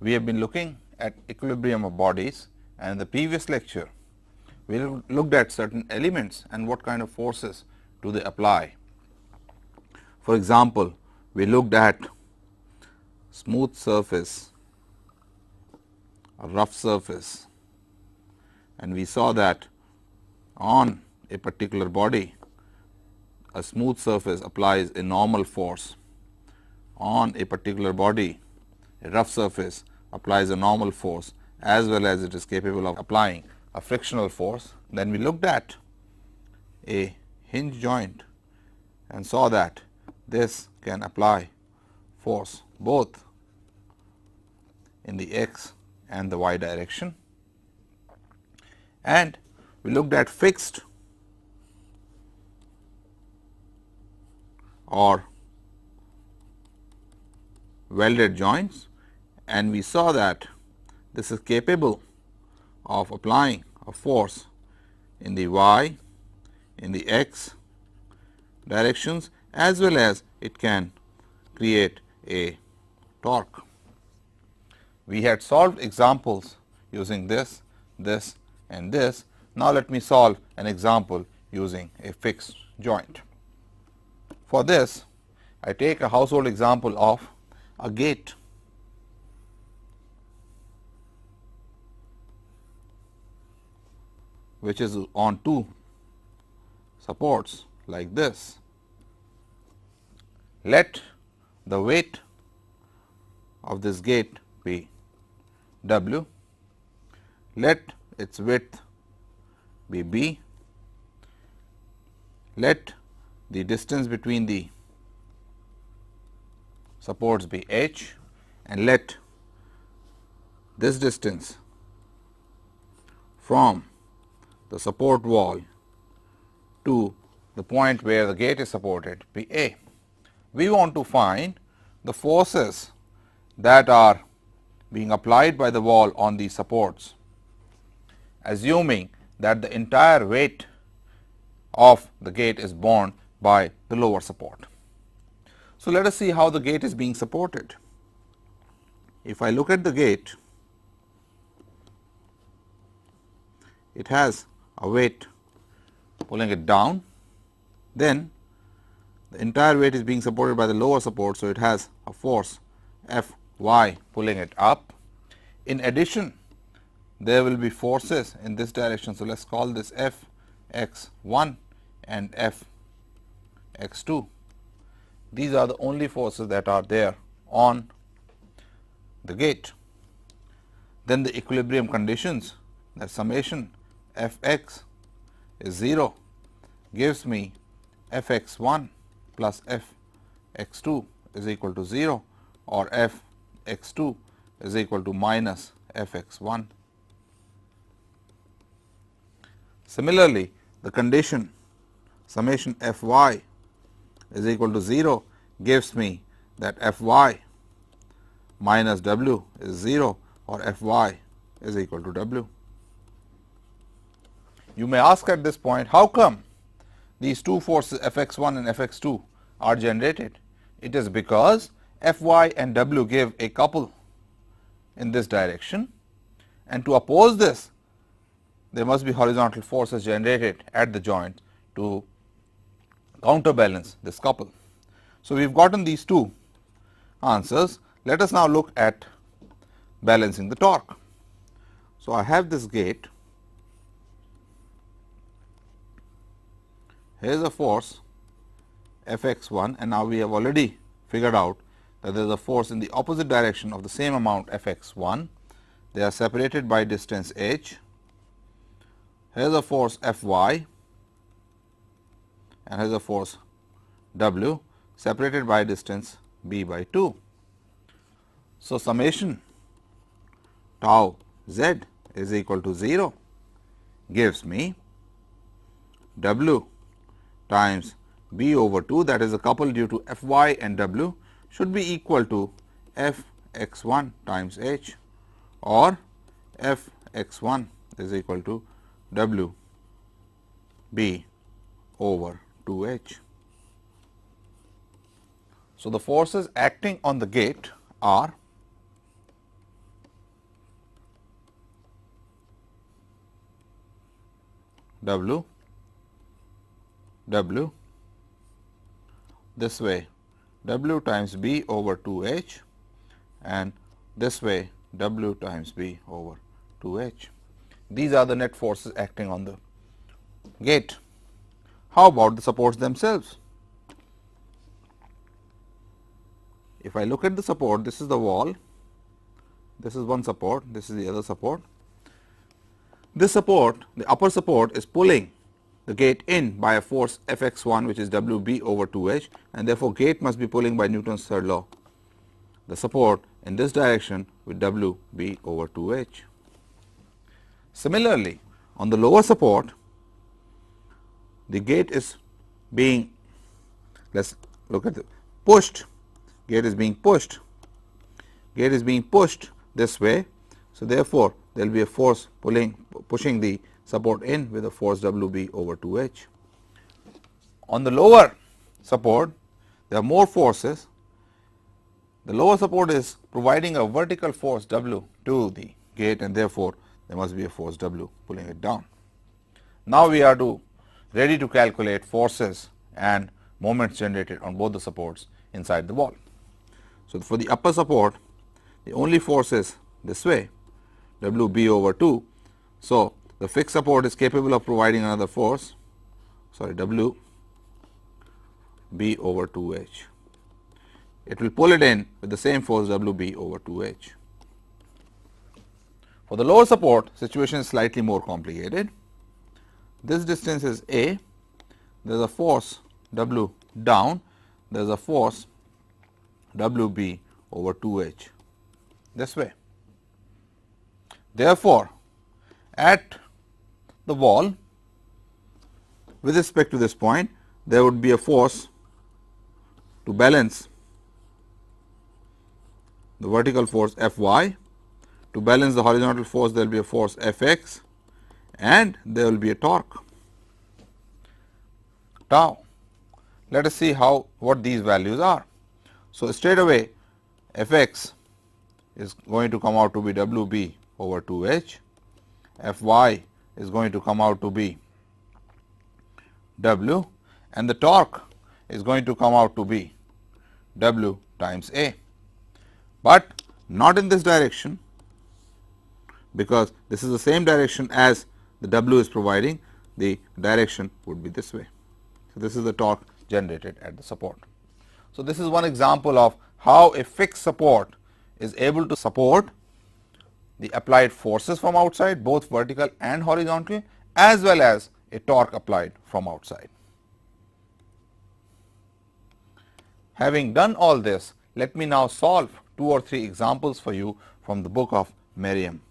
we have been looking at equilibrium of bodies, and in the previous lecture we looked at certain elements and what kind of forces do they apply. For example, we looked at smooth surface, a rough surface, and we saw that on a particular body a smooth surface applies a normal force, on a particular body a rough surface applies a normal force as well as it is capable of applying a frictional force. Then we looked at a hinge joint and saw that this can apply force both in the x and the y direction, and we looked at fixed or welded joints, and we saw that this is capable of applying a force in the y, in the x directions, as well as it can create a torque. We had solved examples using this, this and this. Now, let me solve an example using a fixed joint. For this, I take a household example of a gate. Which is on two supports like this. Let the weight of this gate be W, let its width be B, let the distance between the supports be H, and let this distance from the support wall to the point where the gate is supported be A. We want to find the forces that are being applied by the wall on these supports, assuming that the entire weight of the gate is borne by the lower support. So, let us see how the gate is being supported. If I look at the gate, it has a weight pulling it down, then the entire weight is being supported by the lower support. So, it has a force F y pulling it up. In addition, there will be forces in this direction. So, let us call this F x 1 and F x 2. These are the only forces that are there on the gate. Then the equilibrium conditions, that summation F x is 0 gives me F x 1 plus F x 2 is equal to 0, or F x 2 is equal to minus F x 1. Similarly, the condition summation F y is equal to 0 gives me that F y minus W is 0, or F y is equal to W. You may ask at this point, how come these two forces F x 1 and F x 2 are generated? It is because F y and W give a couple in this direction, and to oppose this there must be horizontal forces generated at the joint to counterbalance this couple. So, we have gotten these two answers. Let us now look at balancing the torque. So, I have this gate, here is a force F x 1, and now we have already figured out that there is a force in the opposite direction of the same amount F x 1. They are separated by distance h. Here is a force F y and here is a force W separated by distance b by 2. So, summation tau z is equal to 0 gives me W times b over 2, that is a couple due to F y and W, should be equal to F x 1 times h, or F x 1 is equal to W b over 2 h. So, the forces acting on the gate are W, W, this way W times B over 2 H, and this way W times B over 2 H. These are the net forces acting on the gate. How about the supports themselves? If I look at the support, this is the wall, this is one support, this is the other support. This support, the upper support, is pulling the gate in by a force F x 1, which is W B over 2 H, and therefore, gate must be pulling by Newton's third law the support in this direction with W B over 2 H. Similarly, on the lower support, the gate is being, let us look at the pushed, gate is being pushed this way. So, therefore, there will be a force pushing the support in with a force W B over 2 H. On the lower support, there are more forces. The lower support is providing a vertical force W to the gate, and therefore, there must be a force W pulling it down. Now, we are ready to calculate forces and moments generated on both the supports inside the wall. So, for the upper support, the only force is this way, W B over 2. So, the fixed support is capable of providing another force, W B over 2 H. It will pull it in with the same force W B over 2 H. For the lower support, situation is slightly more complicated. This distance is A, there is a force W down, there is a force W B over 2 H this way. Therefore, at the wall, with respect to this point, there would be a force to balance the vertical force F y. To balance the horizontal force, there will be a force F x, and there will be a torque tau. Let us see what these values are. So, straight away F x is going to come out to be W B over 2 H, F y is going to come out to be W, and the torque is going to come out to be W times A, but not in this direction, because this is the same direction as the W is providing. The direction would be this way. So, this is the torque generated at the support. So, this is one example of how a fixed support is able to support the applied forces from outside, both vertical and horizontal, as well as a torque applied from outside. Having done all this, let me now solve 2 or 3 examples for you from the book of Merriam.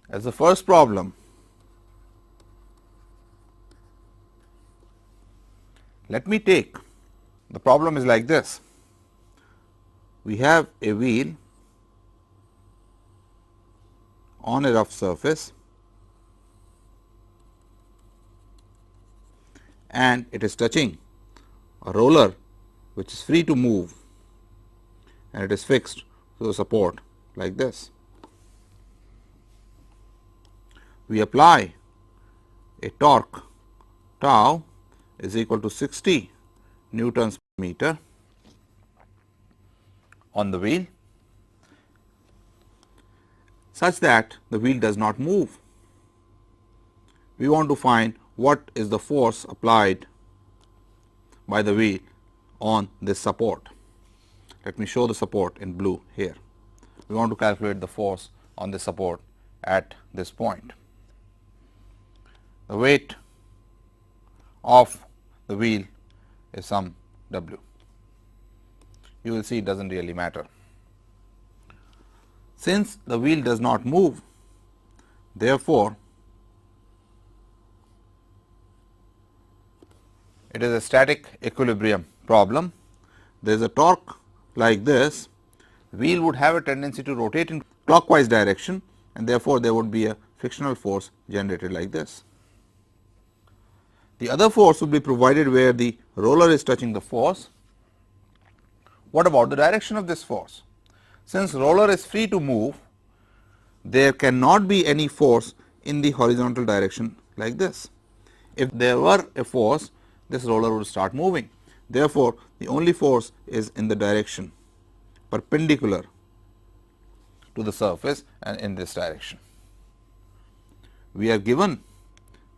As the first problem, let me take, the problem is like this. We have a wheel on a rough surface, and it is touching a roller which is free to move, and it is fixed to the support like this. We apply a torque tau is equal to 60 newtons per meter on the wheel, such that the wheel does not move. We want to find what is the force applied by the wheel on this support. Let me show the support in blue here. We want to calculate the force on this support at this point. The weight of the wheel is some W. You will see it does not really matter. Since the wheel does not move, therefore, it is a static equilibrium problem. There is a torque like this. The wheel would have a tendency to rotate in clockwise direction, and therefore, there would be a frictional force generated like this. The other force would be provided where the roller is touching the force, What about the direction of this force? Since roller is free to move, there cannot be any force in the horizontal direction like this. If there were a force, this roller would start moving. Therefore, the only force is in the direction perpendicular to the surface and in this direction. We are given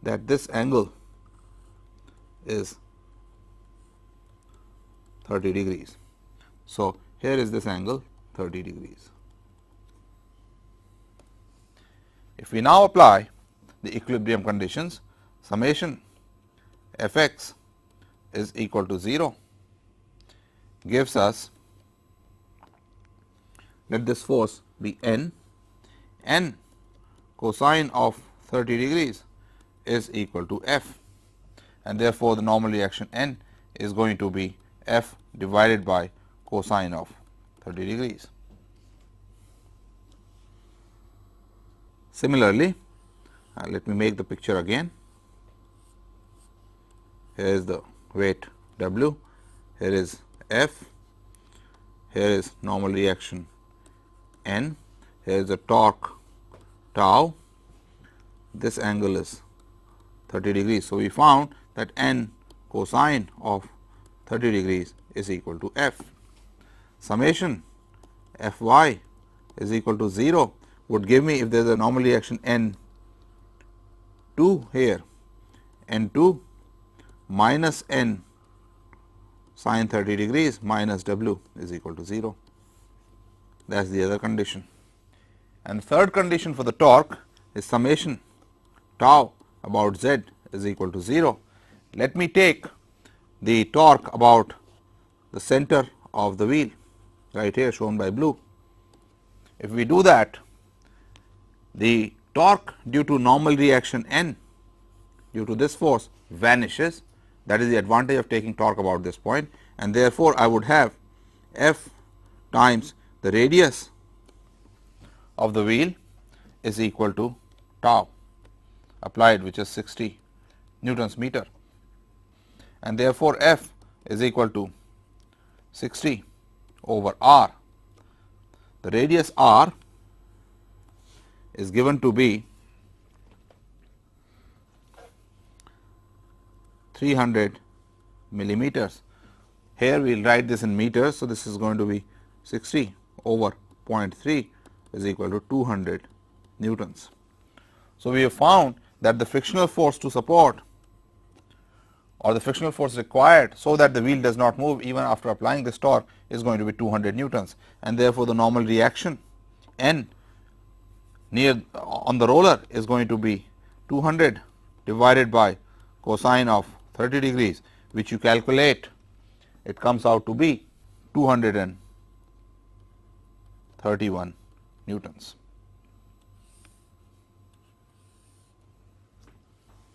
that this angle is 30 degrees. So, here is this angle 30 degrees. If we now apply the equilibrium conditions, summation f x is equal to 0 gives us, let this force be n cosine of 30 degrees is equal to f, and therefore, the normal reaction n is going to be f divided by cosine of 30 degrees. Similarly, let me make the picture again. Here is the weight W, here is F, here is normal reaction N, here is the torque tau, this angle is 30 degrees. So, we found that N cosine of 30 degrees is equal to F. Summation F y is equal to 0 would give me, if there is a normal reaction N 2 here, N 2 minus N sine 30 degrees minus W is equal to 0. That is the other condition. And the third condition for the torque is summation tau about Z is equal to 0. Let me take the torque about the center of the wheel right here shown by blue. If we do that, the torque due to normal reaction N due to this force vanishes. That is the advantage of taking torque about this point, and therefore, I would have F times the radius of the wheel is equal to tau applied, which is 60 newtons meter, and therefore, F is equal to 60 over r. The radius r is given to be 300 millimeters. Here we will write this in meters. So, this is going to be 60 over 0.3 is equal to 200 newtons. So, we have found that the frictional force to support or the frictional force required so that the wheel does not move even after applying this torque is going to be 200 newtons, and therefore, the normal reaction N near on the roller is going to be 200 divided by cosine of 30 degrees, which you calculate, it comes out to be 231 newtons.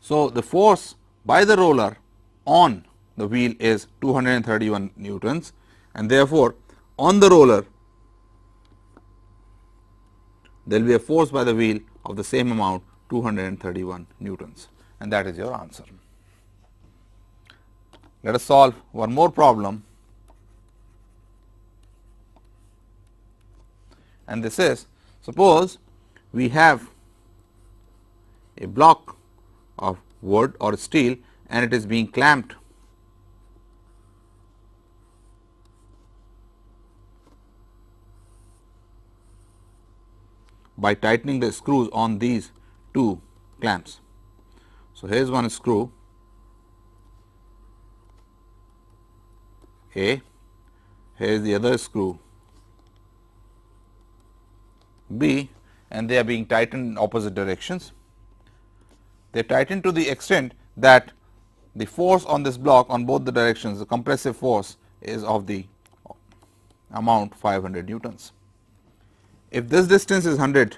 So, the force by the roller on the wheel is 231 newtons, and therefore, on the roller there will be a force by the wheel of the same amount 231 newtons, and that is your answer. Let us solve one more problem, and this is, suppose we have a block of wood or steel and it is being clamped by tightening the screws on these two clamps. So, here is one screw A, here is the other screw B, and they are being tightened in opposite directions. They are tightened to the extent that the force on this block on both the directions, the compressive force is of the amount 500 newtons. If this distance is 100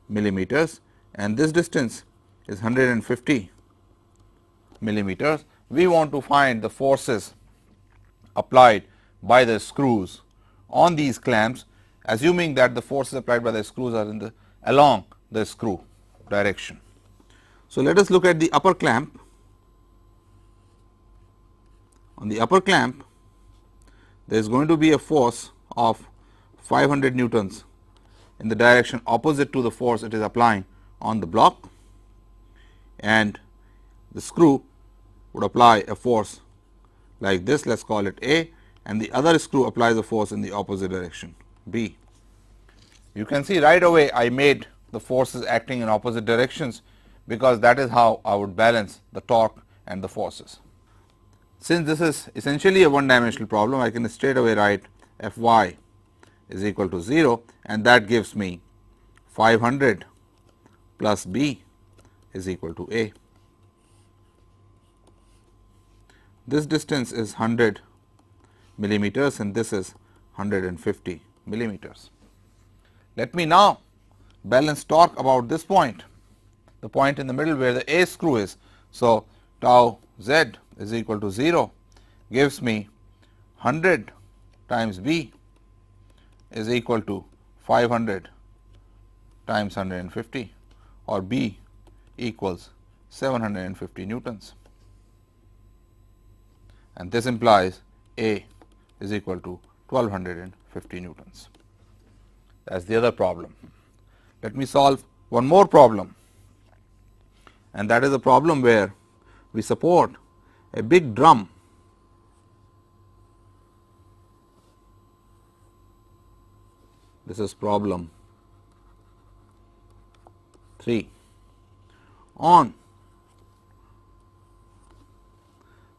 millimeters and this distance is 150 millimeters, we want to find the forces applied by the screws on these clamps, assuming that the forces applied by the screws are in the along the screw direction. So, let us look at the upper clamp. On the upper clamp, there is going to be a force of 500 newtons in the direction opposite to the force it is applying on the block, and the screw would apply a force like this, let us call it A, and the other screw applies a force in the opposite direction, B. You can see right away I made the forces acting in opposite directions, because that is how I would balance the torque and the forces. Since this is essentially a one dimensional problem, I can straight away write F y is equal to 0, and that gives me 500 plus B is equal to A. This distance is 100 millimeters and this is 150 millimeters. Let me now balance torque about this point, the point in the middle where the A screw is. So, tau z is equal to 0 gives me 100 times B is equal to 500 times 150, or B equals 750 newtons, and this implies A is equal to 1250 newtons. That is the other problem. Let me solve one more problem, and that is a problem where we support a big drum this is problem 3 on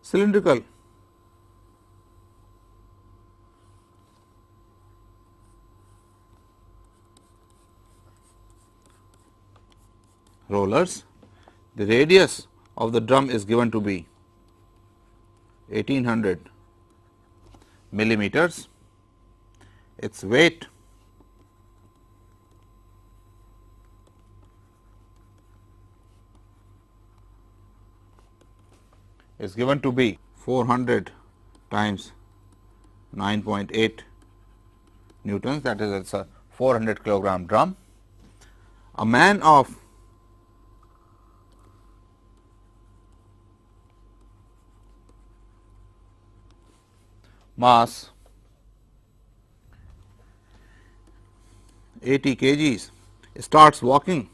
cylindrical rollers. The radius of the drum is given to be 1800 millimeters. Its weight is given to be 400 times 9.8 newtons, that is, it's a 400 kilogram drum. A man of mass 80 kgs starts walking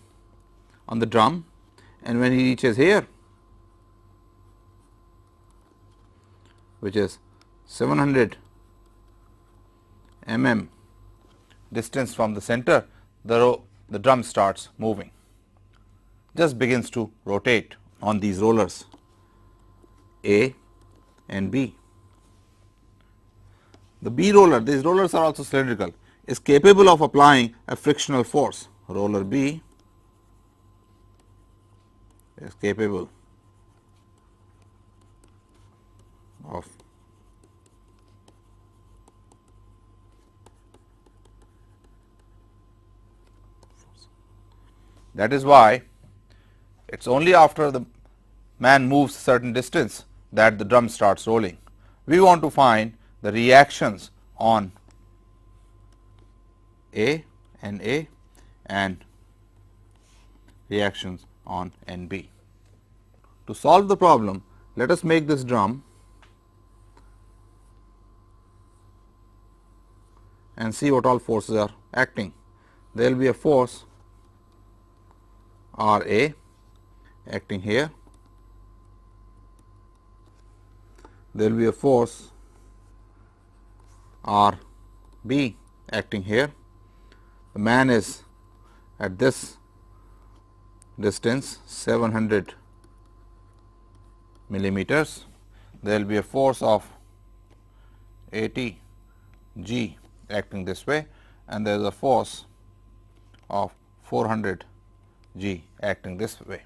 on the drum, and when he reaches here, which is 700 mm distance from the center, the drum starts moving, just begins to rotate on these rollers A and B. The B roller, these rollers are also cylindrical, is capable of applying a frictional force. Roller B is capable of that is why it is only after the man moves a certain distance that the drum starts rolling. We want to find the reactions on A and reactions on NB. To solve the problem, let us make this drum and see what all forces are acting. There will be a force R A acting here, there will be a force R B acting here. The man is at this distance 700 millimeters. There will be a force of 80 G acting this way, and there is a force of 400 G acting this way.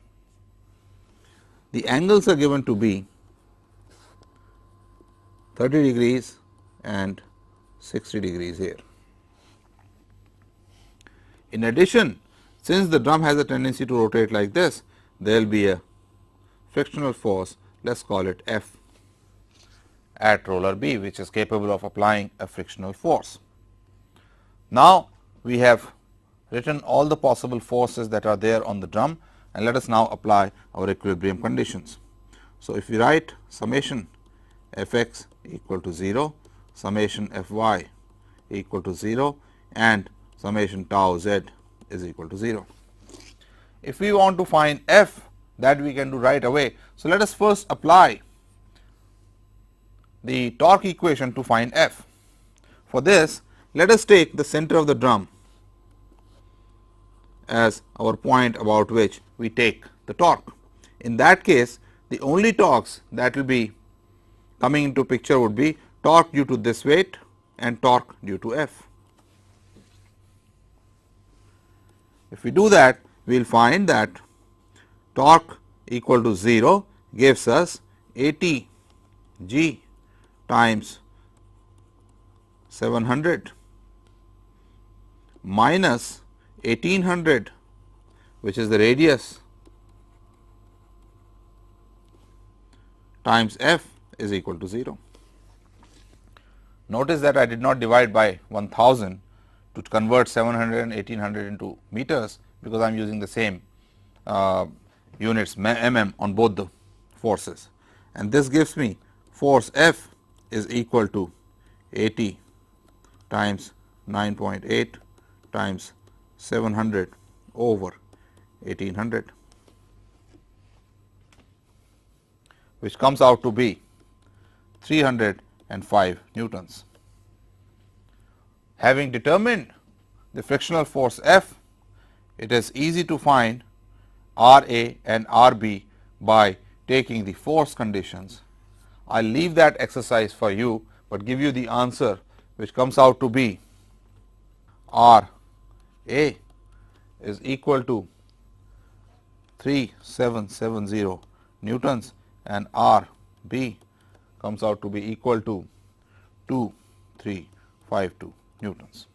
The angles are given to be 30 degrees and 60 degrees here. In addition, since the drum has a tendency to rotate like this, there will be a frictional force, let us call it F, at roller B, which is capable of applying a frictional force. Now, we have written all the possible forces that are there on the drum, and let us now apply our equilibrium conditions. So, if we write summation f x equal to 0 summation f y equal to 0 and summation tau z is equal to 0. If we want to find f, that we can do right away. So, let us first apply the torque equation to find f. For this, let us take the center of the drum as our point about which we take the torque. In that case, the only torques that will be coming into picture would be torque due to this weight and torque due to f. If we do that, we will find that torque equal to 0 gives us 80 g times 700 minus 1800, which is the radius, times f is equal to 0. Notice that I did not divide by 1000 to convert 700 and 1800 into meters, because I am using the same units mm on both the forces, and this gives me force F is equal to 80 times 9.8 times 700 over 1800, which comes out to be 305 newtons. Having determined the frictional force F, it is easy to find R A and R B by taking the force conditions. I will leave that exercise for you, but give you the answer, which comes out to be R A is equal to 3770 newtons and R B comes out to be equal to 2352 newtons.